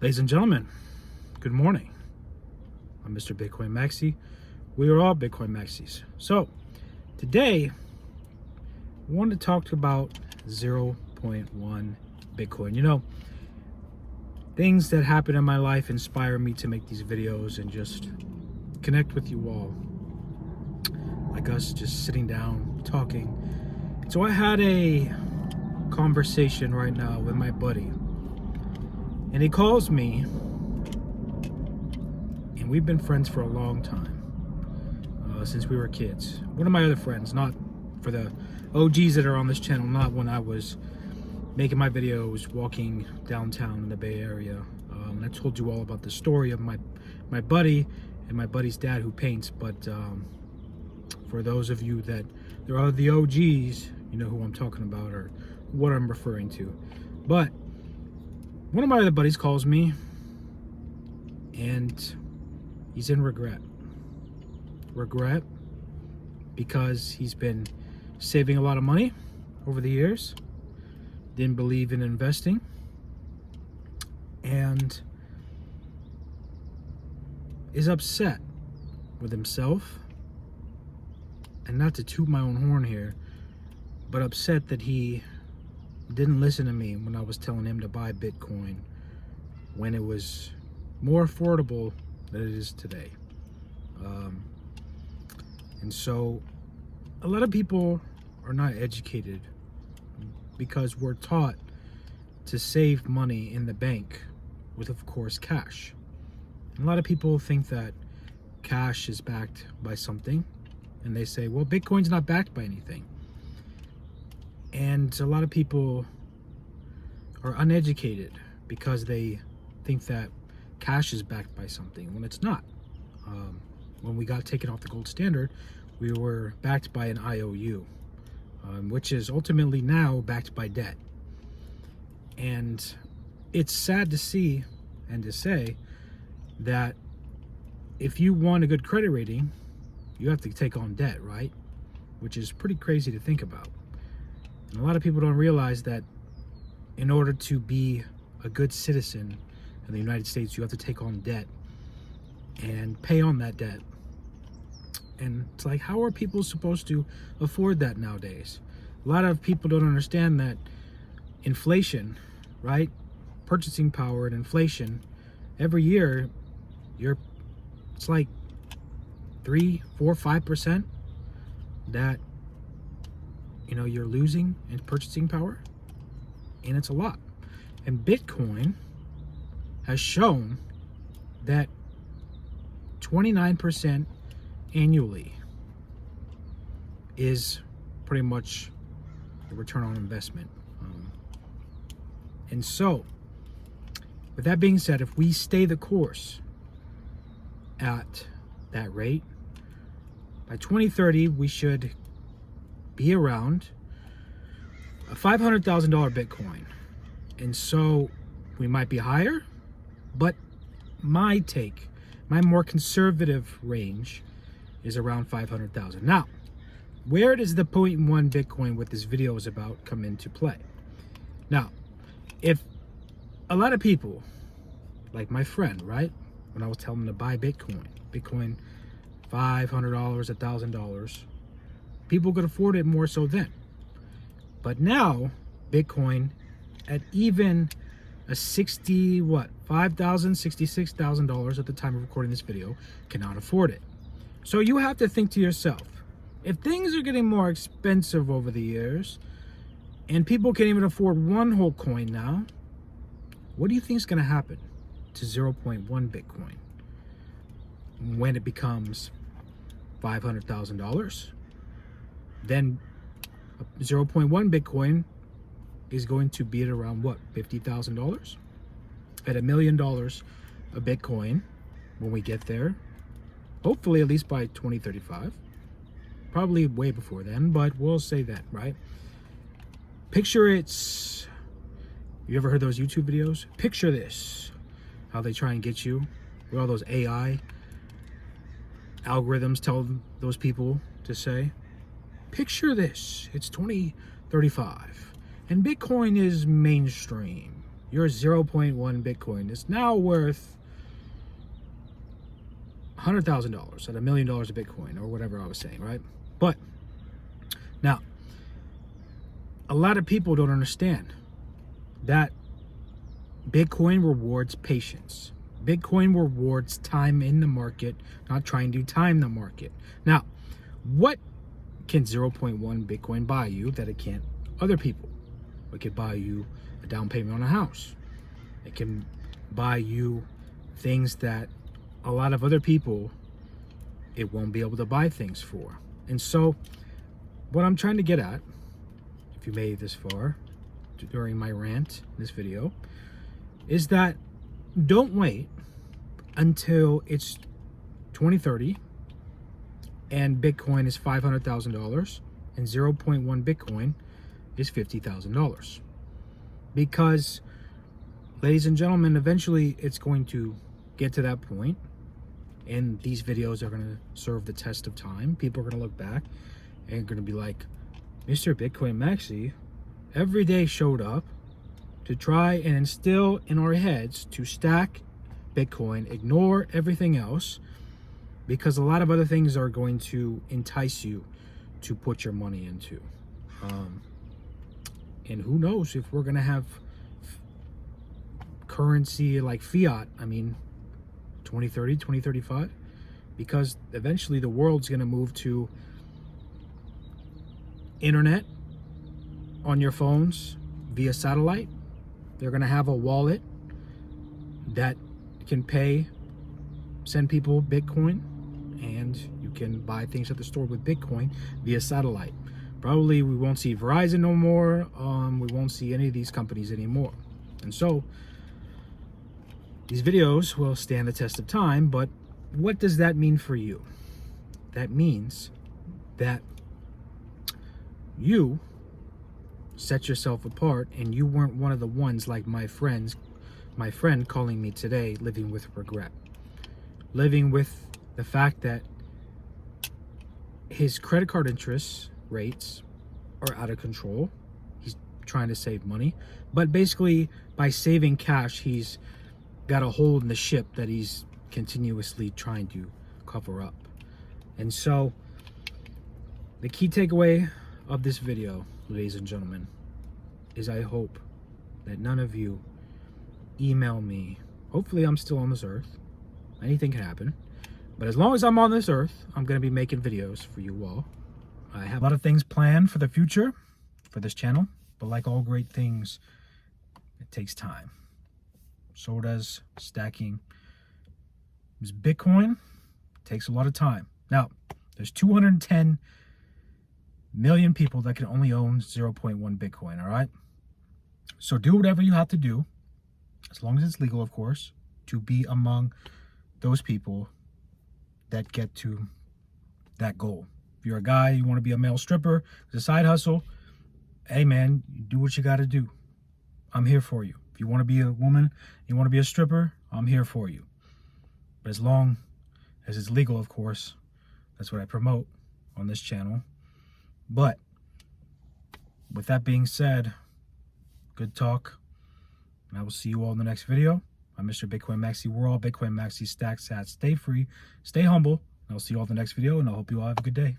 Ladies and gentlemen, good morning. I'm Mr. Bitcoin Maxi. We are all Bitcoin Maxis. So, today, I wanted to talk about 0.1 Bitcoin. You know, things that happen in my life inspire me to make these videos and just connect with you all. Like us just sitting down, talking. So I had a conversation right now with my buddy. And he calls me, and we've been friends for a long time, since we were kids. One of my other friends, not for the OGs that are on this channel, not when I was making my videos walking downtown in the Bay Area. I told you all about the story of my buddy and my buddy's dad who paints, but for those of you that there are the OGs, you know who I'm talking about or what I'm referring to. But one of my other buddies calls me and he's in regret because he's been saving a lot of money over the years, didn't believe in investing, and is upset with himself, and not to toot my own horn here, but upset that he didn't listen to me when I was telling him to buy Bitcoin when it was more affordable than it is today. And so a lot of people are not educated because we're taught to save money in the bank with, of course, cash. And a lot of people think that cash is backed by something, and they say, well, Bitcoin's not backed by anything. And a lot of people are uneducated because they think that cash is backed by something when it's not. When we got taken off the gold standard, we were backed by an IOU, which is ultimately now backed by debt. And it's sad to see and to say that if you want a good credit rating, you have to take on debt, right? Which is pretty crazy to think about. And a lot of people don't realize that in order to be a good citizen in the United States, you have to take on debt and pay on that debt. And it's like, how are people supposed to afford that nowadays? A lot of people don't understand that inflation, right? Purchasing power and inflation, every year, it's like 3, 4, 5% that you're losing in purchasing power, and it's a lot. And Bitcoin has shown that 29% annually is pretty much the return on investment. And so, with that being said, if we stay the course at that rate, by 2030, we should be around a $500,000 Bitcoin. And so we might be higher, but my more conservative range is around 500,000. Now, where does the 0.1 Bitcoin, what this video is about, come into play? Now, if a lot of people, like my friend, right, when I was telling him to buy Bitcoin, $500, $1,000, people could afford it more so then. But now, Bitcoin at even a $66,000 at the time of recording this video cannot afford it. So you have to think to yourself, if things are getting more expensive over the years and people can't even afford one whole coin now, what do you think is going to happen to 0.1 Bitcoin when it becomes $500,000? Then 0.1 Bitcoin is going to be at around what, $50,000? At $1 million a Bitcoin when we get there, hopefully at least by 2035, probably way before then, but we'll say that, right? Picture it's, you ever heard those YouTube videos? Picture this, how they try and get you, where all those AI algorithms tell those people to say, picture this, it's 2035 and Bitcoin is mainstream. your 0.1 Bitcoin is now worth $100,000 at $1 million of Bitcoin, or whatever I was saying, right? But now, a lot of people don't understand that Bitcoin rewards patience. Bitcoin rewards time in the market, not trying to time the market. Now, what can 0.1 Bitcoin buy you that it can't other people? It could buy you a down payment on a house. It can buy you things that a lot of other people, it won't be able to buy things for. And so what I'm trying to get at, if you made it this far during my rant in this video, is that don't wait until it's 2030 and Bitcoin is $500,000 and 0.1 Bitcoin is $50,000. Because, ladies and gentlemen, eventually it's going to get to that point, and these videos are going to serve the test of time. People are going to look back and going to be like, Mr. Bitcoin Maxi every day showed up to try and instill in our heads to stack Bitcoin, ignore everything else, because a lot of other things are going to entice you to put your money into. And who knows if we're going to have currency like Fiat, 2030, 2035, because eventually the world's going to move to internet on your phones via satellite. They're going to have a wallet that can send people Bitcoin, and you can buy things at the store with Bitcoin via satellite. Probably we won't see Verizon no more. We won't see any of these companies anymore. And so these videos will stand the test of time, but what does that mean for you? That means that you set yourself apart, and you weren't one of the ones like my friend calling me today, living with regret, living with the fact that his credit card interest rates are out of control. He's trying to save money, but basically by saving cash, he's got a hole in the ship that he's continuously trying to cover up. And so the key takeaway of this video, ladies and gentlemen, is I hope that none of you email me. Hopefully I'm still on this earth. Anything can happen. But as long as I'm on this earth, I'm going to be making videos for you all. I have a lot of things planned for the future for this channel, but like all great things, it takes time. So does stacking. This Bitcoin takes a lot of time. Now, there's 210 million people that can only own 0.1 Bitcoin, all right? So do whatever you have to do, as long as it's legal, of course, to be among those people that get to that goal. If you're a guy, you want to be a male stripper, it's a side hustle, hey man, you do what you got to do. I'm here for you. If you want to be a woman, you want to be a stripper, I'm here for you. But as long as it's legal, of course, that's what I promote on this channel. But with that being said, good talk, and I will see you all in the next video. I'm Mr. Bitcoin Maxi. We're all Bitcoin Maxi. Stack, sats, stay free, stay humble. I'll see you all in the next video, and I hope you all have a good day.